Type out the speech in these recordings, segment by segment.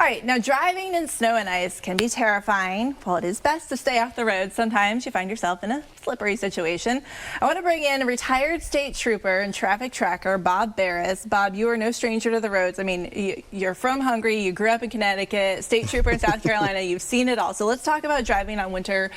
right, now driving in snow and ice can be terrifying. While it is best to stay off the road, sometimes you find yourself in a slippery situation. I want to bring in a retired state trooper and traffic tracker, Bob Barris. Bob, you are no stranger to the roads. I mean, you're from Hungary, you grew up in Connecticut, state trooper in South Carolina, you've seen it all. So let's talk about driving on winter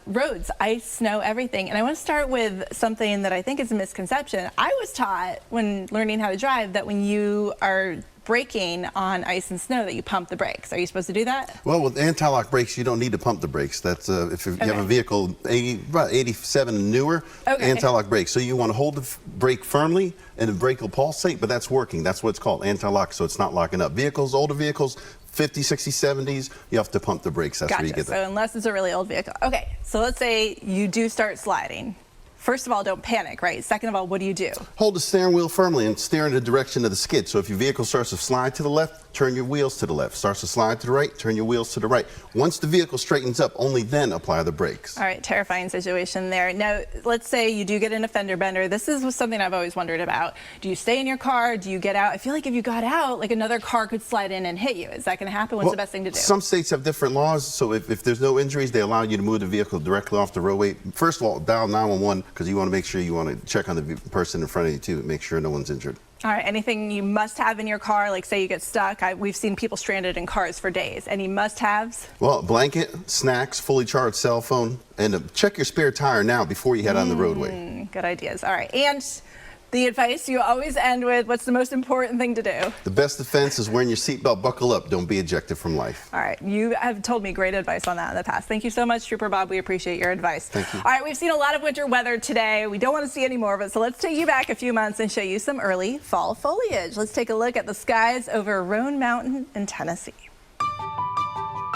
roads, ice, snow, everything. And I want to start with something that I think is a misconception. I was taught when learning how to drive that when you are braking on ice and snow that you pump the brakes. Are you supposed to do that? Well, with anti-lock brakes, you don't need to pump the brakes. That's if you have a vehicle about 87 and newer, anti-lock brakes. So you want to hold the brake firmly and the brake will pulsate, but that's working. That's what it's called, anti-lock, so it's not locking up. Vehicles, older vehicles, 50, 60, 70s, you have to pump the brakes. That's where you get that. So unless it's a really old vehicle. Okay, so let's say you do start sliding. First of all, don't panic, right? Second of all, what do you do? Hold the steering wheel firmly and steer in the direction of the skid. So if your vehicle starts to slide to the left, turn your wheels to the left. Starts to slide to the right, turn your wheels to the right. Once the vehicle straightens up, only then apply the brakes. All right, terrifying situation there. Now, let's say you do get in a fender bender. This is something I've always wondered about. Do you stay in your car? Do you get out? I feel like if you got out, like another car could slide in and hit you. Is that going to happen? What's the best thing to do? Some states have different laws, so if there's no injuries, they allow you to move the vehicle directly off the roadway. First of all, dial 911 because you want to make sure you want to check on the person in front of you too, make sure no one's injured. All right, anything you must have in your car, like say you get stuck. We've seen people stranded in cars for days. Any must-haves? Well, blanket, snacks, fully charged cell phone, and check your spare tire now before you head on the roadway. Good ideas. All right, and the advice you always end with, what's the most important thing to do? The best defense is wearing your seatbelt, buckle up, don't be ejected from life. All right, you have told me great advice on that in the past. Thank you so much, Trooper Bob. We appreciate your advice. Thank you. All right, we've seen a lot of winter weather today. We don't want to see any more of it, so let's take you back a few months and show you some early fall foliage. Let's take a look at the skies over Roan Mountain in Tennessee.